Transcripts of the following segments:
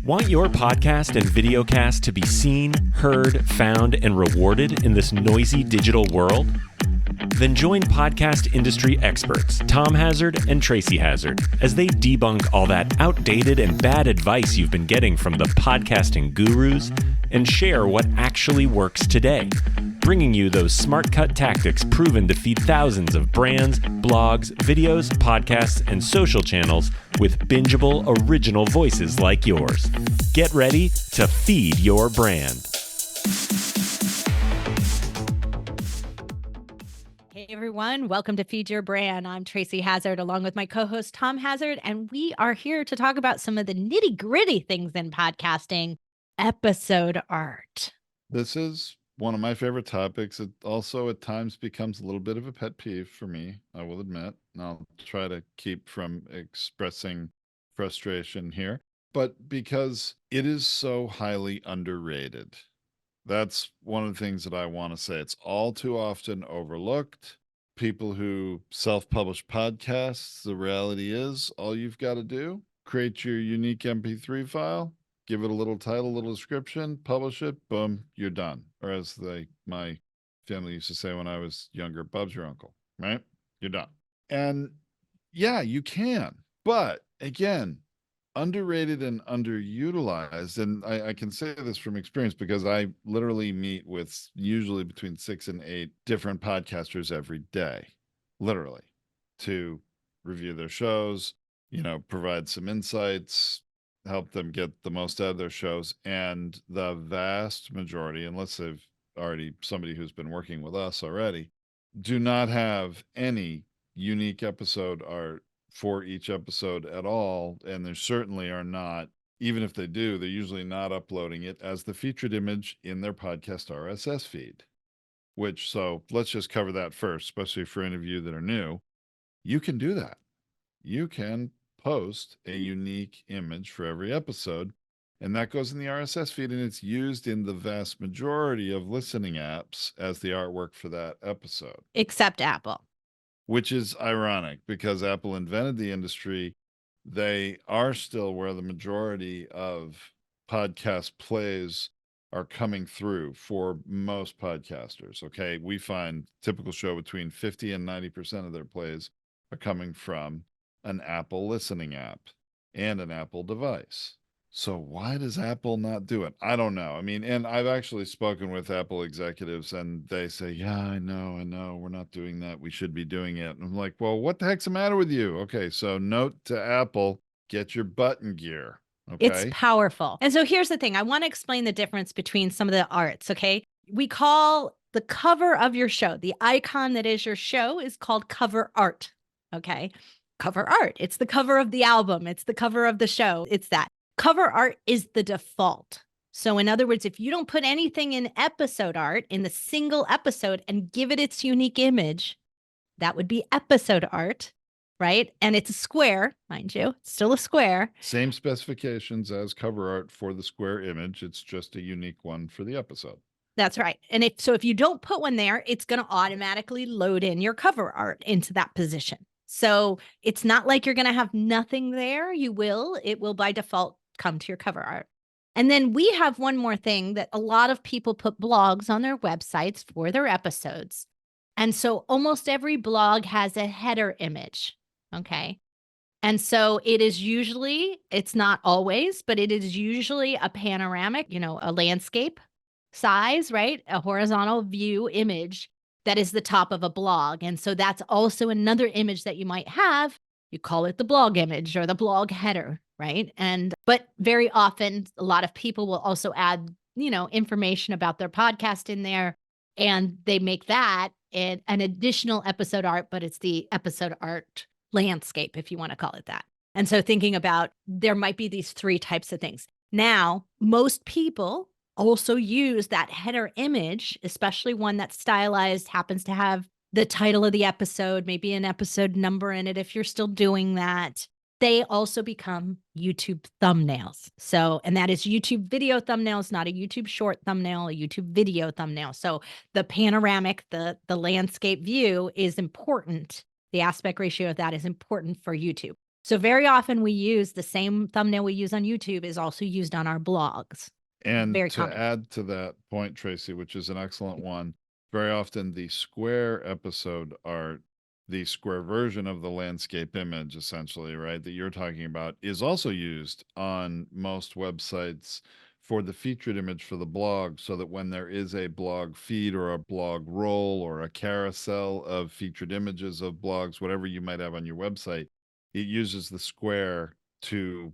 Want your podcast and videocast to be seen, heard, found, and rewarded in this noisy digital world? Then join podcast industry experts Tom Hazard and Tracy Hazard as they debunk all that outdated and bad advice you've been getting from the podcasting gurus and share what actually works today, bringing you those smart cut tactics proven to feed thousands of brands, blogs, videos, podcasts, and social channels with bingeable original voices like yours. Get ready to feed your brand. Hey everyone, welcome to Feed Your Brand. I'm Tracy Hazard along with my co-host Tom Hazard, and we are here to talk about some of the nitty-gritty things in podcasting, episode art. This is one of my favorite topics. It also at times becomes a little bit of a pet peeve for me, I will admit. And I'll try to keep from expressing frustration here, but because it is so highly underrated. That's one of the things that I want to say. It's all too often overlooked. People who self-publish podcasts, the reality is all you've got to do, create your unique MP3 file, give it a little title, a little description, publish it, boom, you're done. Or as my family used to say when I was younger, Bob's your uncle, right? You're done. And yeah, you can. But again, underrated and underutilized. And I can say this from experience because I literally meet with usually between 6 and 8 different podcasters every day, literally, to review their shows, provide some insights, help them get the most out of their shows. And the vast majority, unless they've already somebody who's been working with us already, do not have any unique episode art for each episode at all. And there certainly are not, even if they do, they're usually not uploading it as the featured image in their podcast RSS feed, so let's just cover that first, especially for any of you that are new. You can do that. You can post a unique image for every episode, and that goes in the RSS feed, and it's used in the vast majority of listening apps as the artwork for that episode. Except Apple. Which is ironic because Apple invented the industry. They are still where the majority of podcast plays are coming through for most podcasters. Okay. We find typical show between 50 and 90% of their plays are coming from an Apple listening app and an Apple device. So why does Apple not do it? I don't know. I mean, and I've actually spoken with Apple executives and they say, yeah, I know. We're not doing that. We should be doing it. And I'm like, well, what the heck's the matter with you? Okay. So note to Apple, get your button gear. Okay. It's powerful. And so here's the thing. I want to explain the difference between some of the arts. Okay. We call the cover of your show, the icon that is your show is called cover art. Okay. Cover art. It's the cover of the album. It's the cover of the show. It's that. Cover art is the default. So in other words, if you don't put anything in episode art in the single episode and give it its unique image, that would be episode art, right? And it's a square, mind you, it's still a square. Same specifications as cover art for the square image. It's just a unique one for the episode. That's right. And if you don't put one there, it's going to automatically load in your cover art into that position. So it's not like you're going to have nothing there. It will by default come to your cover art. And then we have one more thing that a lot of people put blogs on their websites for their episodes. And so almost every blog has a header image. Okay. And so it's not always, but it is usually a panoramic, a landscape size, right? A horizontal view image that is the top of a blog. And so that's also another image that you might have. You call it the blog image or the blog header, right? But very often a lot of people will also add, information about their podcast in there, and they make that an additional episode art, but it's the episode art landscape, if you want to call it that. And so thinking about, there might be these 3 types of things. Now, most people also use that header image, especially one that's stylized, happens to have the title of the episode, maybe an episode number in it if you're still doing that. They also become YouTube thumbnails. And that is YouTube video thumbnails, not a YouTube short thumbnail, a YouTube video thumbnail. So the panoramic, the landscape view is important. The aspect ratio of that is important for YouTube. So very often we use the same thumbnail we use on YouTube is also used on our blogs. And Very to common. add to that point, Tracy, which is an excellent one, very often the square episode art, the square version of the landscape image, essentially, right, that you're talking about, is also used on most websites for the featured image for the blog, so that when there is a blog feed or a blog roll or a carousel of featured images of blogs, whatever you might have on your website, it uses the square to,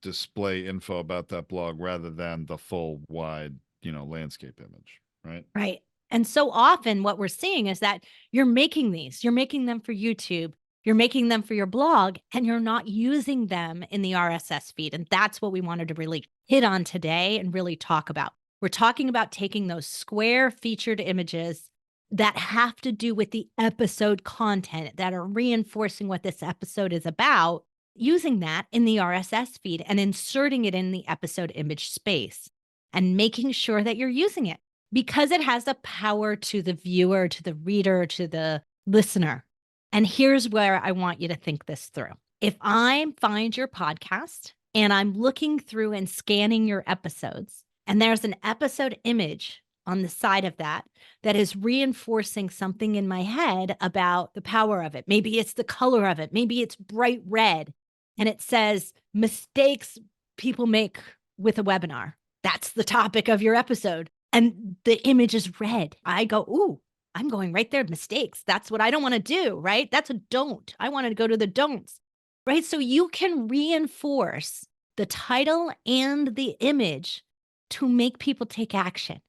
display info about that blog rather than the full wide, landscape image, right? Right. And so often what we're seeing is that you're making them for YouTube, you're making them for your blog, and you're not using them in the RSS feed. And that's what we wanted to really hit on today and really talk about. We're talking about taking those square featured images that have to do with the episode content, that are reinforcing what this episode is about, using that in the RSS feed and inserting it in the episode image space and making sure that you're using it, because it has a power to the viewer, to the reader, to the listener. And here's where I want you to think this through. If I find your podcast and I'm looking through and scanning your episodes, and there's an episode image on the side of that that is reinforcing something in my head about the power of it. Maybe it's the color of it. Maybe it's bright red and it says mistakes people make with a webinar. That's the topic of your episode. And the image is red. I go, ooh, I'm going right there. Mistakes. That's what I don't want to do, right? That's a don't. I want to go to the don'ts, right? So you can reinforce the title and the image to make people take action.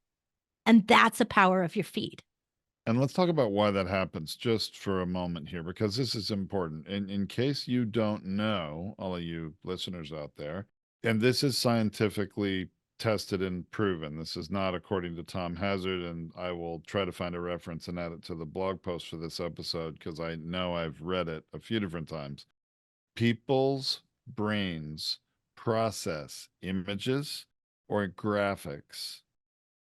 And that's the power of your feed. And let's talk about why that happens just for a moment here, because this is important. In case you don't know, all of you listeners out there, and this is scientifically tested and proven. This is not according to Tom Hazard, and I will try to find a reference and add it to the blog post for this episode because I know I've read it a few different times. People's brains process images or graphics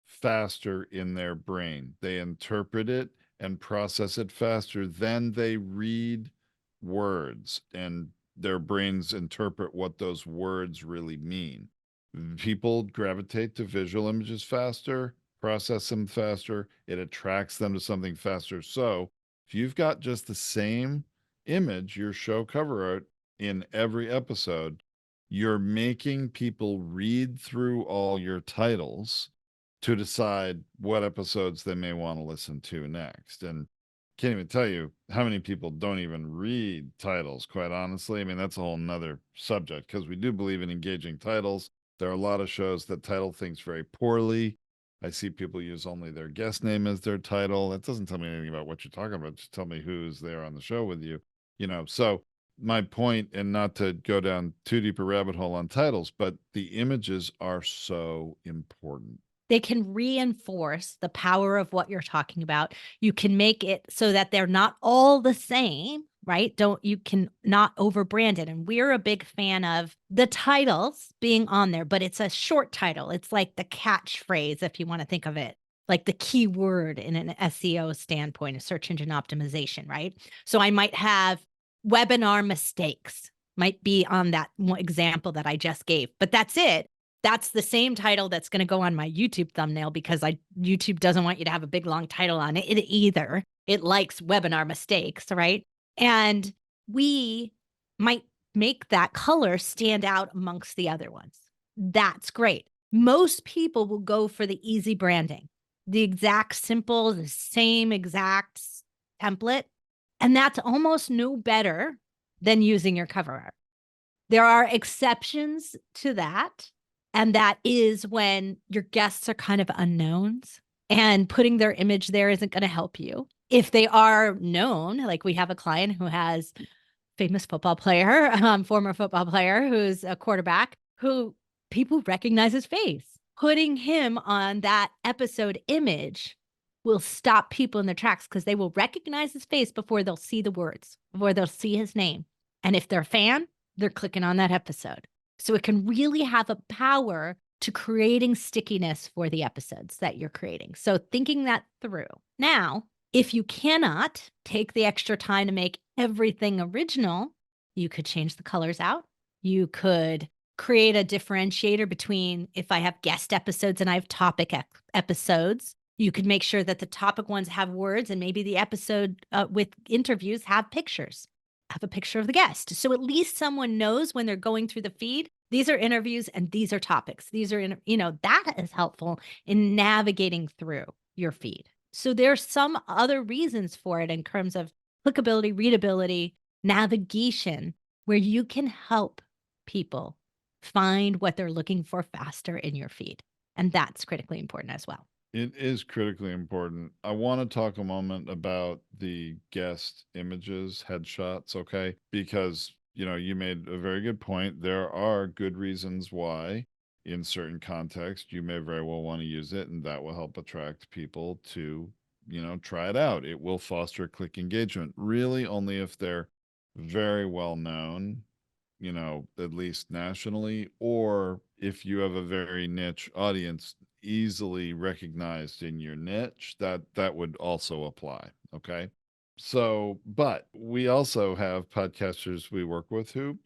faster in their brain. They interpret it and process it faster than they read words, and their brains interpret what those words really mean. People gravitate to visual images faster, process them faster, it attracts them to something faster. So if you've got just the same image, your show cover art, in every episode, you're making people read through all your titles to decide what episodes they may want to listen to next. And can't even tell you how many people don't even read titles, quite honestly. I mean, that's a whole nother subject because we do believe in engaging titles. There are a lot of shows that title things very poorly. I see people use only their guest name as their title. That doesn't tell me anything about what you're talking about. Just tell me who's there on the show with you. So my point, and not to go down too deep a rabbit hole on titles, but the images are so important. They can reinforce the power of what you're talking about. You can make it so that they're not all the same, right? You can not overbrand it. And we're a big fan of the titles being on there, but it's a short title. It's like the catchphrase, if you want to think of it, like the keyword in an SEO standpoint, a search engine optimization, right? So I might have webinar mistakes might be on that example that I just gave, but that's it. That's the same title that's going to go on my YouTube thumbnail because YouTube doesn't want you to have a big long title on it either. It likes webinar mistakes, right? And we might make that color stand out amongst the other ones. That's great. Most people will go for the easy branding, the exact simple, the same exact template. And that's almost no better than using your cover art. There are exceptions to that. And that is when your guests are kind of unknowns and putting their image there isn't going to help you. If they are known, like we have a client who has famous football player, former football player, who's a quarterback, who people recognize his face. Putting him on that episode image will stop people in their tracks because they will recognize his face before they'll see the words, before they'll see his name. And if they're a fan, they're clicking on that episode. So it can really have a power to creating stickiness for the episodes that you're creating. So thinking that through. Now, if you cannot take the extra time to make everything original, You could change the colors out. You could create a differentiator between if I have guest episodes and I have topic episodes. You could make sure that the topic ones have words and maybe the episode with interviews have pictures, have a picture of the guest. So at least someone knows when they're going through the feed, these are interviews and these are topics. These are, that is helpful in navigating through your feed. So there's some other reasons for it in terms of clickability, readability, navigation, where you can help people find what they're looking for faster in your feed. And that's critically important as well. It is critically important. I want to talk a moment about the guest images, headshots, okay? Because, you made a very good point. There are good reasons why, in certain contexts, you may very well want to use it, and that will help attract people to, try it out. It will foster click engagement, really only if they're very well known, at least nationally, or if you have a very niche audience easily recognized in your niche, that would also apply. Okay. So, but we also have podcasters we work with who,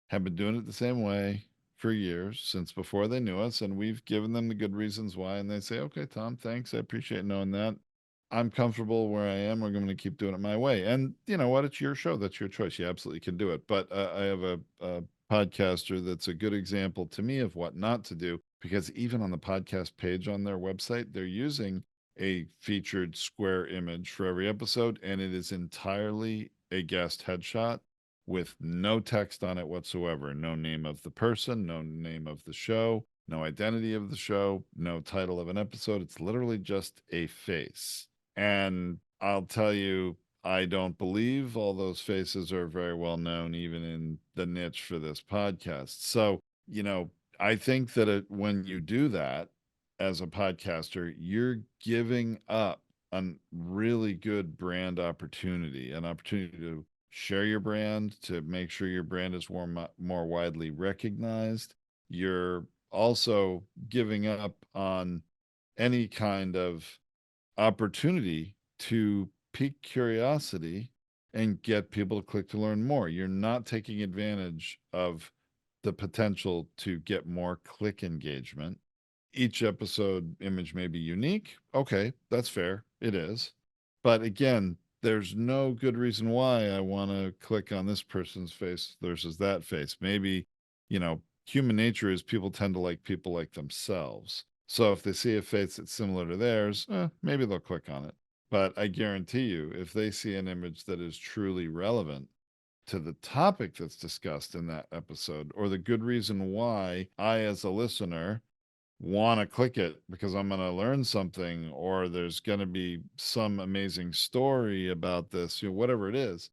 have been doing it the same way for years, since before they knew us, and we've given them the good reasons why, and they say, okay, Tom, thanks, I appreciate knowing that. I'm comfortable where I am. We're going to keep doing it my way. And you know what? It's your show. That's your choice. You absolutely can do it. But I have a podcaster that's a good example to me of what not to do, because even on the podcast page on their website, they're using a featured square image for every episode, and it is entirely a guest headshot with no text on it whatsoever. No name of the person, no name of the show, no identity of the show, no title of an episode. It's literally just a face. And I'll tell you, I don't believe all those faces are very well known, even in the niche for this podcast. So, I think that when you do that as a podcaster, you're giving up a really good brand opportunity, an opportunity to share your brand, to make sure your brand is more widely recognized. You're also giving up on any kind of opportunity to pique curiosity and get people to click to learn more. You're not taking advantage of the potential to get more click engagement. Each episode image may be unique. Okay, that's fair. It is. But again, there's no good reason why I want to click on this person's face versus that face. Maybe, human nature is people tend to like people like themselves. So if they see a face that's similar to theirs, maybe they'll click on it. But I guarantee you, if they see an image that is truly relevant to the topic that's discussed in that episode, or the good reason why I, as a listener, want to click it because I'm going to learn something, or there's going to be some amazing story about this, whatever it is,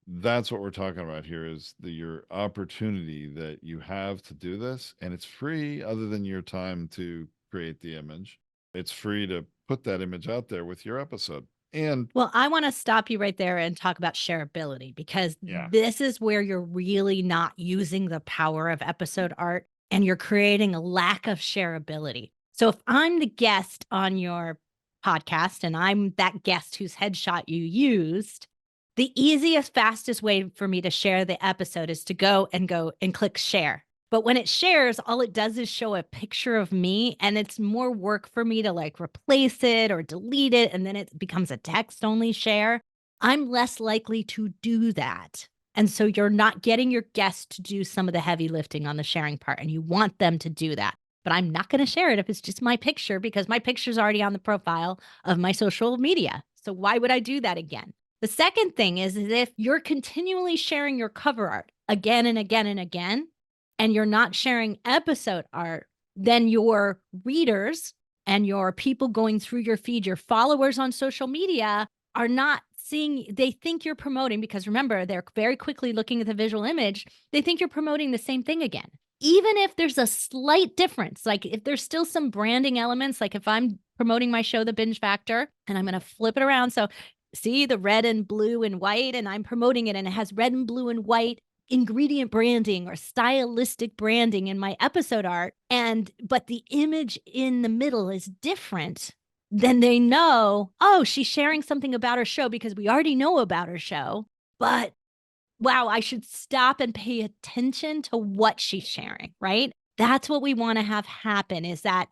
that's what we're talking about here, is your opportunity that you have to do this. And it's free, other than your time to create the image. It's free to put that image out there with your episode. And well, I want to stop you right there and talk about shareability, because Yeah. this is where you're really not using the power of episode art and you're creating a lack of shareability. So if I'm the guest on your podcast and I'm that guest whose headshot you used, the easiest, fastest way for me to share the episode is to go and click share. But when it shares, all it does is show a picture of me, and it's more work for me to replace it or delete it, and then it becomes a text only share. I'm less likely to do that. And so you're not getting your guest to do some of the heavy lifting on the sharing part, and you want them to do that. But I'm not going to share it if it's just my picture, because my picture's already on the profile of my social media. So why would I do that again? The second thing is if you're continually sharing your cover art again and again and again, and you're not sharing episode art, then your readers and your people going through your feed, your followers on social media, are not seeing, they think you're promoting, because remember, they're very quickly looking at the visual image. They think you're promoting the same thing again. Even if there's a slight difference, like if there's still some branding elements, like if I'm promoting my show, The Binge Factor, and I'm going to flip it around. So see the red and blue and white, and I'm promoting it, and it has red and blue and white ingredient branding or stylistic branding in my episode art, but the image in the middle is different, then they know, oh, she's sharing something about her show, because we already know about her show, but wow, I should stop and pay attention to what she's sharing, right? That's what we want to have happen, is that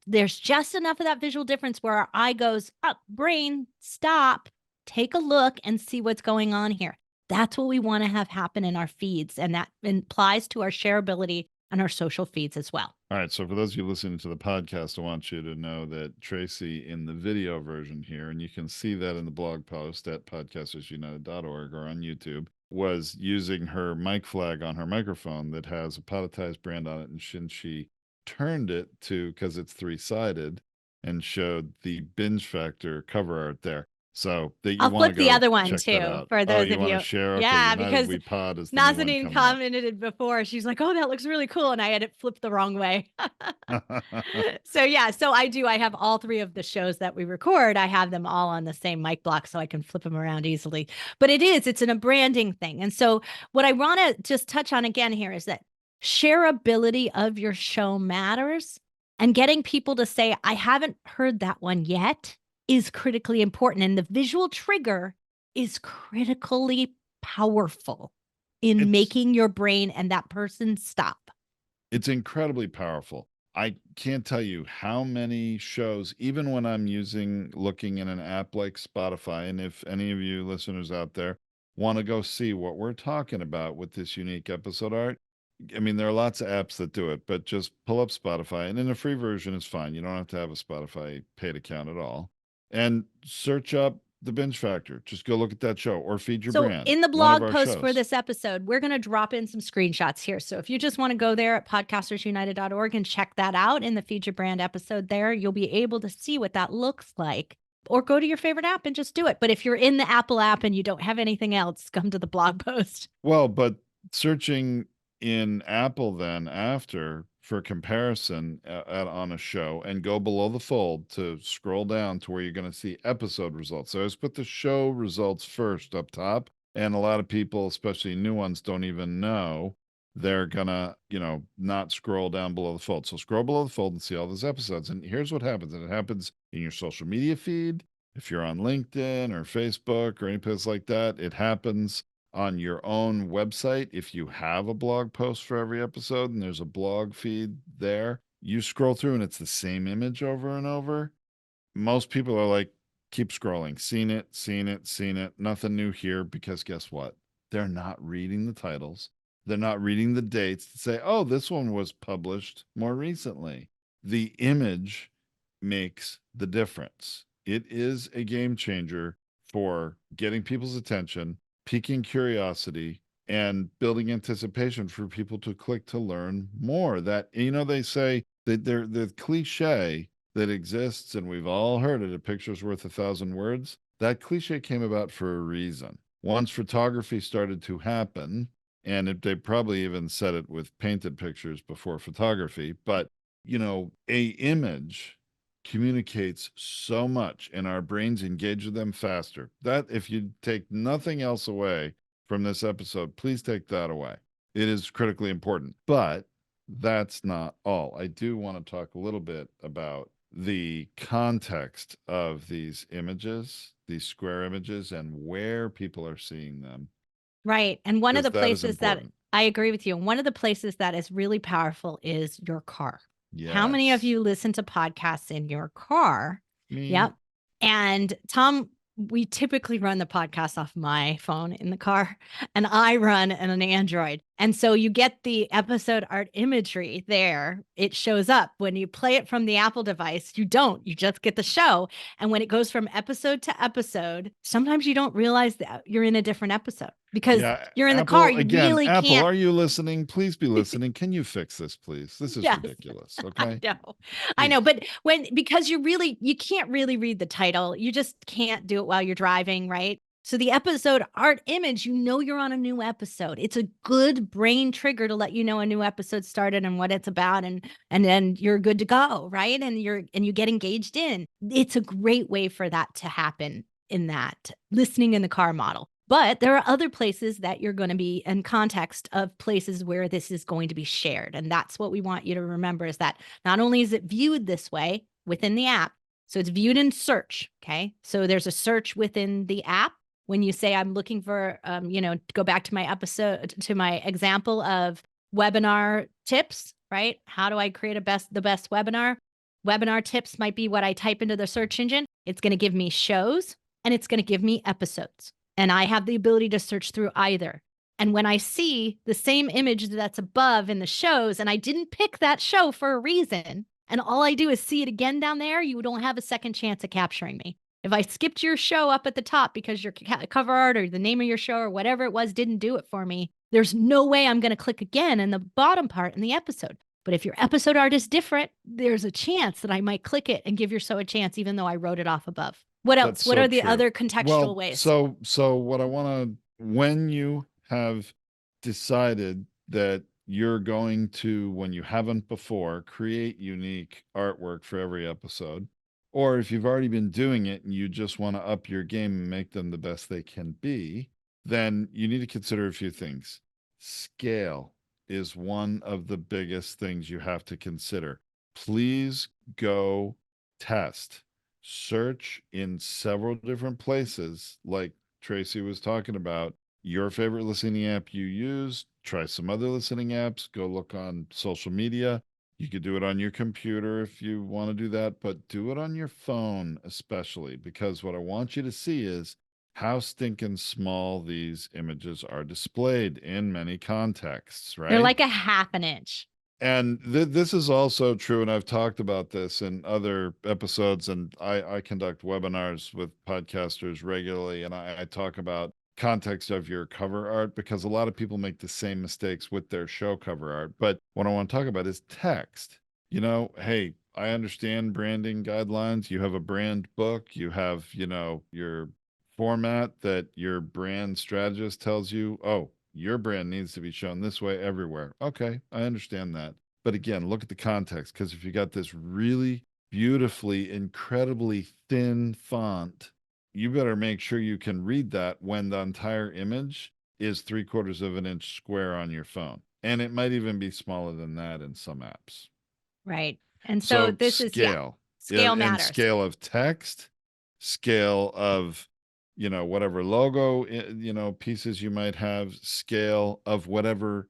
there's just enough of that visual difference where our eye goes, up, brain, stop, take a look and see what's going on here. That's what we want to have happen in our feeds. And that applies to our shareability and our social feeds as well. All right. So for those of you listening to the podcast, I want you to know that Tracy, in the video version here, and you can see that in the blog post at podcastersunited.org or on YouTube, was using her mic flag on her microphone that has a Podetize brand on it. And she turned it to, because it's 3-sided, and showed the Binge Factor cover art there. So that you I'll want to flip the go other one check that too, out. for Oh, those you of want to you. share? Okay, Yeah, United because We Pod is the new one Nazanin coming up. commented before. She's like, "Oh, that looks really cool," and I had it flipped the wrong way. So yeah, so I do. I have all 3 of the shows that we record. I have them all on the same mic block, so I can flip them around easily. But it's a branding thing. And so what I want to just touch on again here is that shareability of your show matters, and getting people to say, "I haven't heard that one yet," is critically important. And the visual trigger is critically powerful in It's making your brain and that person stop. It's incredibly powerful. I can't tell you how many shows, even when I'm looking in an app like Spotify, and if any of you listeners out there want to go see what we're talking about with this unique episode art, I mean, there are lots of apps that do it, but just pull up Spotify, and in the free version, it's fine. You don't have to have a Spotify paid account at all. And search up the Binge Factor. Just go look at that show, or Feed Your So Brand, in the one of blog our post for shows. this episode, we're going to drop in some screenshots here. So if you just want to go there at podcastersunited.org and check that out in the Feed Your Brand episode there, you'll be able to see what that looks like. Or go to your favorite app and just do it. But if you're in the Apple app and you don't have anything else, come to the blog post. Well, but searching in Apple then after for comparison on a show, and go below the fold to scroll down to where you're going to see episode results. So I always put the show results first up top. And a lot of people, especially new ones, don't even know they're gonna, not scroll down below the fold. So scroll below the fold and see all those episodes. And here's what happens. And it happens in your social media feed. If you're on LinkedIn or Facebook or any place like that, it happens on your own website. If you have a blog post for every episode and there's a blog feed there, you scroll through and it's the same image over and over. Most people are like, keep scrolling, seen it, nothing new here, because guess what? They're not reading the titles. They're not reading the dates to say, oh, this one was published more recently. The image makes the difference. It is a game changer for getting people's attention, piquing curiosity, and building anticipation for people to click to learn more. That, they say that the cliche that exists, and we've all heard it, a picture's worth 1,000 words. That cliche came about for a reason. Once photography started to happen, and they probably even said it with painted pictures before photography, but a image communicates so much, and our brains engage with them faster. That, if you take nothing else away from this episode, please take that away. It is critically important. But that's not all. I do want to talk a little bit about the context of these images, these square images, and where people are seeing them. Right. And one of the Because that is places that important. I agree with you, and one of the places that is really powerful is your car. How many of Yes. you listen to podcasts in your car? Me. Yep. And Tom, we typically run the podcast off my phone in the car, and I run an Android. And so you get the episode art imagery there. It shows up. When you play it from the Apple device, you don't. You just get the show. And when it goes from episode to episode, sometimes you don't realize that you're in a different episode because you're in the car. You really Apple, can't. are you listening? Please be listening. Can you fix this, please? This is Yes. ridiculous. Okay. I know, but because you can't really read the title, you just can't do it while you're driving, right? So the episode art image, you're on a new episode. It's a good brain trigger to let you know a new episode started and what it's about, and then you're good to go, right? And you get engaged in. It's a great way for that to happen in that listening in the car model. But there are other places that you're going to be in context of places where this is going to be shared. And that's what we want you to remember, is that not only is it viewed this way within the app, so it's viewed in search. Okay. So there's a search within the app. when you say I'm looking for, go back to my example of webinar tips, right? How do I create the best webinar? Webinar tips might be what I type into the search engine. It's going to give me shows and it's going to give me episodes. And I have the ability to search through either. And when I see the same image that's above in the shows, and I didn't pick that show for a reason, and all I do is see it again down there, you don't have a second chance at capturing me. If I skipped your show up at the top because your cover art or the name of your show or whatever it was didn't do it for me, there's no way I'm going to click again in the bottom part in the episode. But if your episode art is different, there's a chance that I might click it and give your show a chance, even though I wrote it off above. What else? That's What so are the true. other contextual ways? So what I want to, when you have decided that you're going to, when you haven't before, create unique artwork for every episode, or if you've already been doing it and you just want to up your game and make them the best they can be, then you need to consider a few things. Scale is one of the biggest things you have to consider. Please go test, search in several different places, like Tracy was talking about, your favorite listening app you use, try some other listening apps, go look on social media. You could do it on your computer if you want to do that, but do it on your phone, especially, because what I want you to see is how stinking small these images are displayed in many contexts, right? They're like a half an inch. And this is also true, and I've talked about this in other episodes, and I conduct webinars with podcasters regularly, and I talk about context of your cover art, because a lot of people make the same mistakes with their show cover art. But what I want to talk about is text. Hey, I understand branding guidelines. You have a brand book, you have, your format that your brand strategist tells you, oh, your brand needs to be shown this way everywhere. Okay, I understand that. But again, look at the context, because if you got this really beautifully, incredibly thin font, you better make sure you can read that when the entire image is 3/4 of an inch square on your phone. And it might even be smaller than that in some apps. Right. And so this is, scale. Scale And matters. scale of text, scale of, whatever logo, pieces you might have, scale of whatever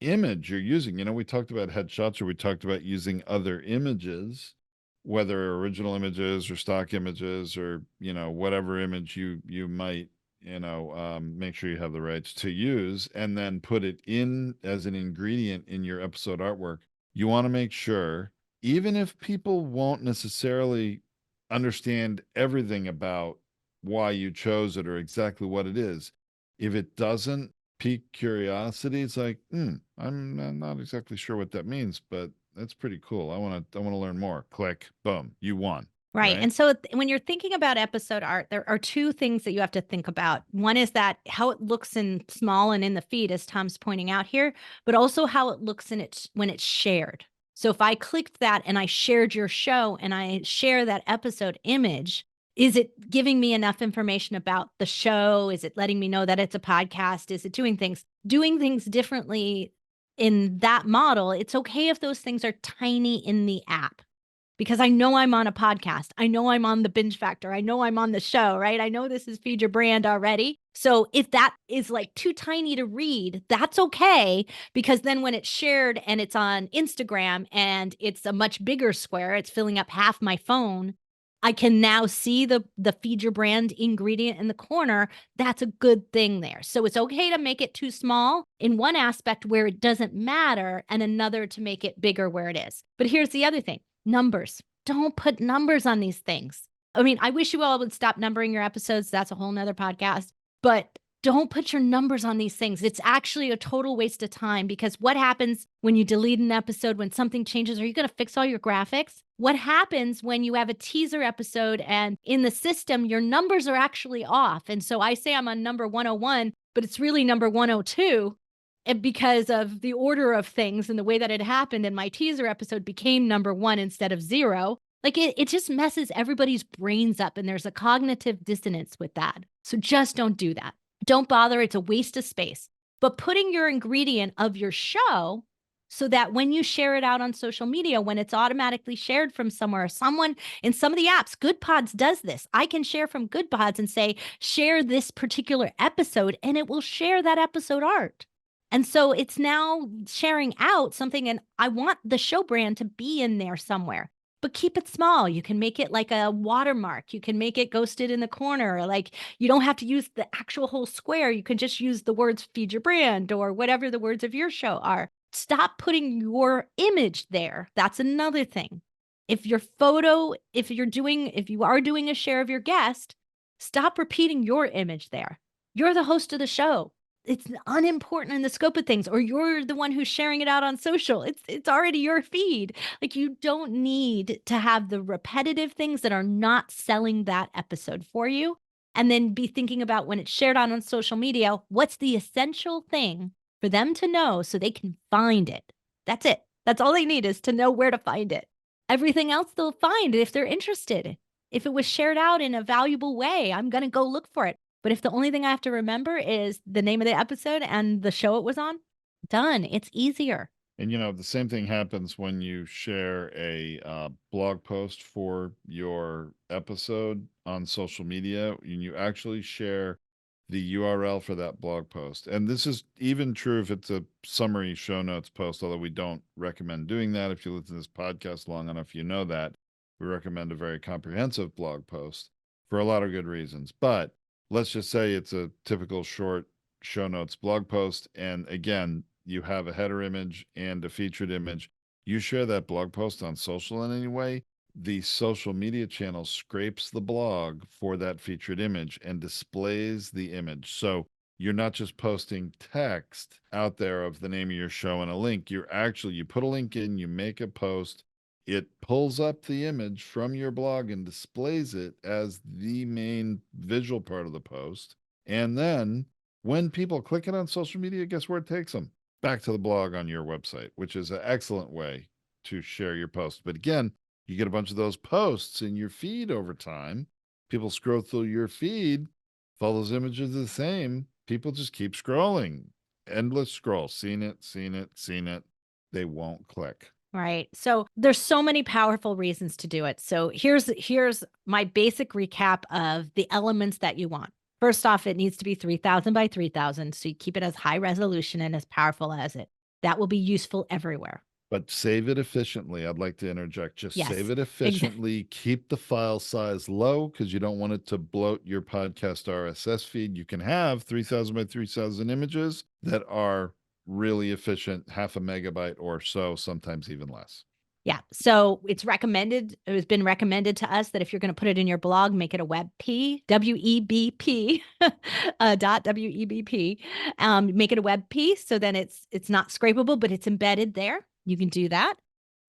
image you're using. We talked about headshots, or we talked about using other images, whether original images or stock images, or, whatever image you might, make sure you have the rights to use, and then put it in as an ingredient in your episode artwork. You want to make sure, even if people won't necessarily understand everything about why you chose it or exactly what it is, if it doesn't pique curiosity, it's like, I'm not exactly sure what that means, but that's pretty cool. I want to learn more. Click, boom, you won. Right. And so when you're thinking about episode art, there are two things that you have to think about. One is that how it looks in small and in the feed, as Tom's pointing out here, but also how it looks in it when it's shared. So if I clicked that and I shared your show and I share that episode image, is it giving me enough information about the show? Is it letting me know that it's a podcast? Is it doing things differently in that model? It's okay if those things are tiny in the app, because I know I'm on a podcast. I know I'm on the Binge Factor. I know I'm on the show, right? I know this is Feed Your Brand already. So if that is like too tiny to read, that's okay, because then when it's shared and it's on Instagram and it's a much bigger square, it's filling up half my phone, I can now see the Feed Your Brand ingredient in the corner. That's a good thing there. So it's okay to make it too small in one aspect where it doesn't matter, and another to make it bigger where it is. But here's the other thing. Numbers. Don't put numbers on these things. I mean, I wish you all would stop numbering your episodes. That's a whole nother podcast. But don't put your numbers on these things. It's actually a total waste of time, because what happens when you delete an episode, when something changes? Are you going to fix all your graphics? What happens when you have a teaser episode and in the system, your numbers are actually off? And so I say I'm on number 101, but it's really number 102. And because of the order of things and the way that it happened, and my teaser episode became number 1 instead of 0, like it just messes everybody's brains up, and there's a cognitive dissonance with that. So just don't do that. Don't bother. It's a waste of space. But putting your ingredient of your show so that when you share it out on social media, when it's automatically shared from somewhere, someone in some of the apps, Good Pods does this. I can share from Good Pods and say, share this particular episode, and it will share that episode art. And so it's now sharing out something, and I want the show brand to be in there somewhere, but keep it small. You can make it like a watermark. You can make it ghosted in the corner. Like, you don't have to use the actual whole square. You can just use the words feed your brand or whatever the words of your show are. Stop putting your image there. That's another thing. If you are doing a share of your guest, stop repeating your image there. You're the host of the show. It's unimportant in the scope of things, or you're the one who's sharing it out on social. It's already your feed. Like, you don't need to have the repetitive things that are not selling that episode for you. And then be thinking about, when it's shared on social media, what's the essential thing for them to know so they can find it. That's it. That's all they need, is to know where to find it. Everything else they'll find if they're interested. If it was shared out in a valuable way, I'm going to go look for it. But if the only thing I have to remember is the name of the episode and the show it was on, done. It's easier. And the same thing happens when you share a blog post for your episode on social media, and you actually share the URL for that blog post. And this is even true if it's a summary show notes post, although we don't recommend doing that. If you listen to this podcast long enough, you know that. We recommend a very comprehensive blog post for a lot of good reasons. But let's just say it's a typical short show notes blog post. And again, you have a header image and a featured image. You share that blog post on social in any way, the social media channel scrapes the blog for that featured image and displays the image. So you're not just posting text out there of the name of your show and a link. You put a link in, you make a post, it pulls up the image from your blog and displays it as the main visual part of the post. And then when people click it on social media, guess where it takes them? Back to the blog on your website, which is an excellent way to share your post. But again, you get a bunch of those posts in your feed over time. People scroll through your feed. If all those images are the same, people just keep scrolling. Endless scroll. Seen it. They won't click. Right. So there's so many powerful reasons to do it. So here's my basic recap of the elements that you want. First off, it needs to be 3,000 by 3,000. So you keep it as high resolution and as powerful as it. That will be useful everywhere. But save it efficiently. I'd like to interject. Just Yes, save it efficiently. Keep the file size low because you don't want it to bloat your podcast RSS feed. You can have 3,000 by 3,000 images that are really efficient, half a megabyte or so, sometimes even less. Yeah. So it has been recommended to us that if you're going to put it in your blog, make it a WebP, WEBP, .WEBP. Make it a WebP, so then it's not scrapable, but it's embedded there. You can do that.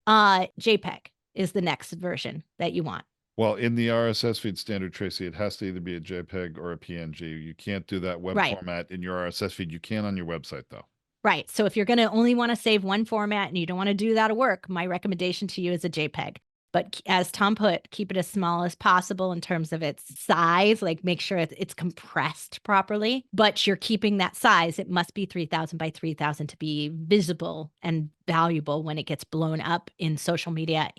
JPEG is the next version that you want. Well, in the RSS feed standard, Tracy, it has to either be a JPEG or a PNG. You can't do that web format in your RSS feed. You can on your website, though. Right. So if you're going to only want to save one format and you don't want to do that at work, my recommendation to you is a JPEG. But as Tom put, keep it as small as possible in terms of its size, like make sure it's compressed properly, but you're keeping that size. It must be 3,000 by 3,000 to be visible and valuable when it gets blown up in social media,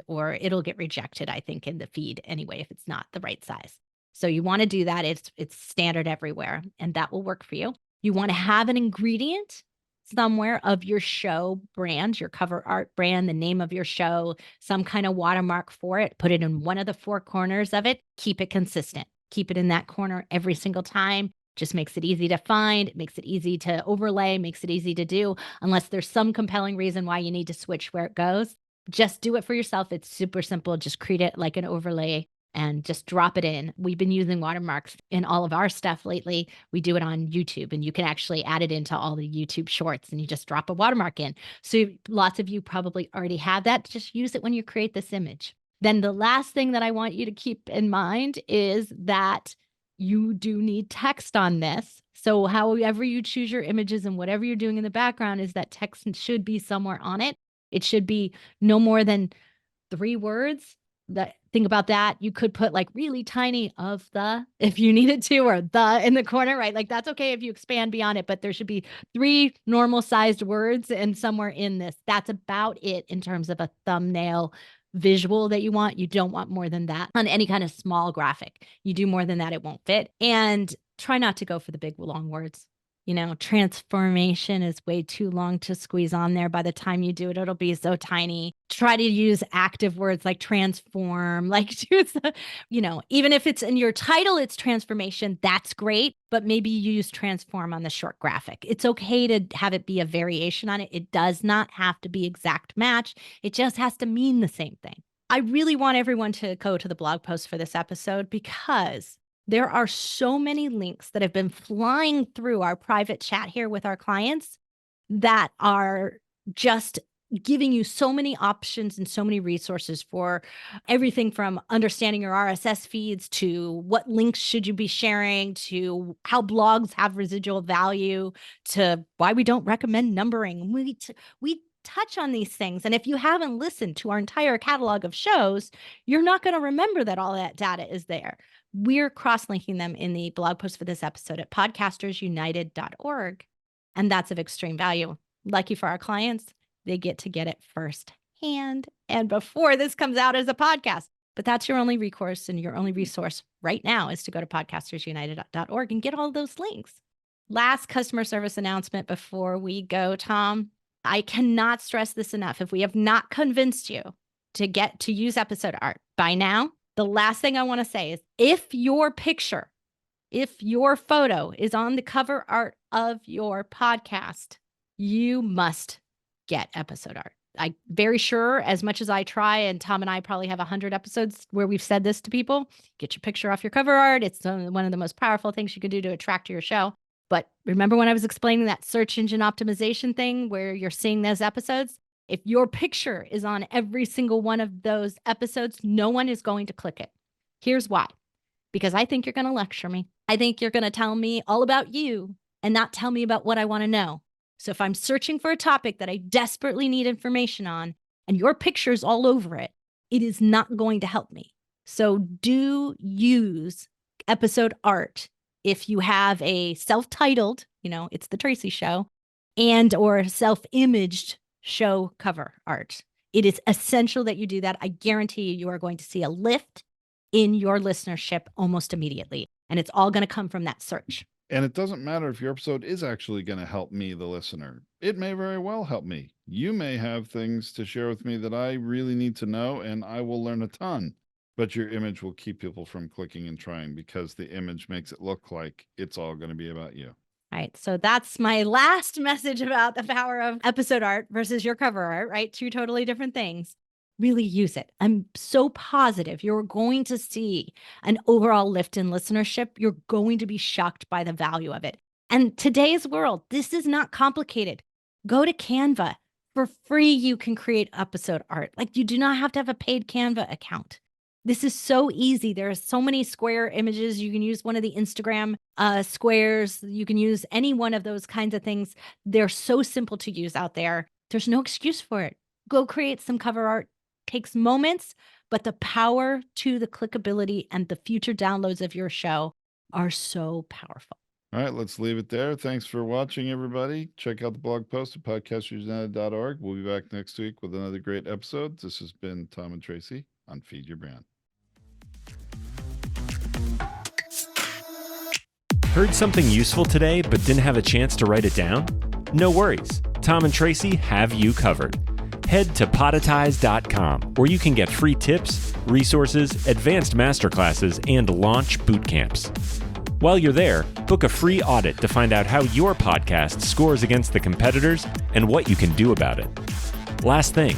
or it'll get rejected, I think, in the feed anyway, if it's not the right size. So you want to do that. It's standard everywhere, and that will work for you. You want to have an ingredient somewhere of your show brand, your cover art brand, the name of your show, some kind of watermark for it. Put it in one of the four corners of it. Keep it consistent. Keep it in that corner every single time. Just makes it easy to find, makes it easy to overlay, makes it easy to do, unless there's some compelling reason why you need to switch where it goes. Just do it for yourself. It's super simple. Just treat it like an overlay and just drop it in. We've been using watermarks in all of our stuff lately. We do it on YouTube, and you can actually add it into all the YouTube shorts, and you just drop a watermark in. So lots of you probably already have that. Just use it when you create this image. Then the last thing that I want you to keep in mind is that you do need text on this. So however you choose your images and whatever you're doing in the background, is that text should be somewhere on it. It should be no more than 3 words. Think about that. You could put like really tiny of the if you needed to, or the in the corner, right? Like that's okay if you expand beyond it, but there should be 3 normal sized words and somewhere in this. That's about it in terms of a thumbnail visual that you want. You don't want more than that on any kind of small graphic. You do more than that, it won't fit. And try not to go for the big long words. Transformation is way too long to squeeze on there. By the time you do it, it'll be so tiny. Try to use active words like transform, like even if it's in your title, it's transformation. That's great. But maybe you use transform on the short graphic. It's okay to have it be a variation on it. It does not have to be exact match. It just has to mean the same thing. I really want everyone to go to the blog post for this episode because there are so many links that have been flying through our private chat here with our clients that are just giving you so many options and so many resources for everything from understanding your RSS feeds to what links should you be sharing to how blogs have residual value to why we don't recommend numbering. We touch on these things. And if you haven't listened to our entire catalog of shows, you're not going to remember that all that data is there. We're cross-linking them in the blog post for this episode at podcastersunited.org. And that's of extreme value. Lucky for our clients, they get to get it firsthand and before this comes out as a podcast. But that's your only recourse and your only resource right now is to go to podcastersunited.org and get all those links. Last customer service announcement before we go, Tom. I cannot stress this enough. If we have not convinced you to use episode art by now, the last thing I want to say is if your photo is on the cover art of your podcast, you must get episode art. I'm very sure, as much as I try, and Tom and I probably have 100 episodes where we've said this to people, get your picture off your cover art. It's one of the most powerful things you can do to attract to your show. But remember when I was explaining that search engine optimization thing where you're seeing those episodes? If your picture is on every single one of those episodes, no one is going to click it. Here's why. Because I think you're going to lecture me. I think you're going to tell me all about you and not tell me about what I want to know. So if I'm searching for a topic that I desperately need information on and your picture's all over it, it is not going to help me. So do use episode art if you have a self-titled, it's the Tracy Show, and or self-imaged show cover art. It is essential that you do that. I guarantee you are going to see a lift in your listenership almost immediately. And it's all going to come from that search. And it doesn't matter if your episode is actually going to help me, the listener. It may very well help me. You may have things to share with me that I really need to know, and I will learn a ton. But your image will keep people from clicking and trying because the image makes it look like it's all going to be about you. All right. So that's my last message about the power of episode art versus your cover art, right? 2 totally different things. Really use it. I'm so positive you're going to see an overall lift in listenership. You're going to be shocked by the value of it. And today's world, this is not complicated. Go to Canva. For free, you can create episode art. Like you do not have to have a paid Canva account. This is so easy. There are so many square images. You can use one of the Instagram squares. You can use any one of those kinds of things. They're so simple to use out there. There's no excuse for it. Go create some cover art. Takes moments, but the power to the clickability and the future downloads of your show are so powerful. All right, let's leave it there. Thanks for watching, everybody. Check out the blog post at podcastersunited.org. We'll be back next week with another great episode. This has been Tom and Tracy on Feed Your Brand. Heard something useful today but didn't have a chance to write it down? No worries. Tom and Tracy have you covered. Head to podetize.com where you can get free tips, resources, advanced masterclasses, and launch boot camps. While you're there, book a free audit to find out how your podcast scores against the competitors and what you can do about it. Last thing,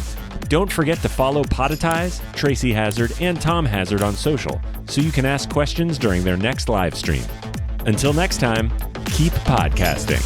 don't forget to follow Podetize, Tracy Hazard, and Tom Hazard on social so you can ask questions during their next live stream. Until next time, keep podcasting.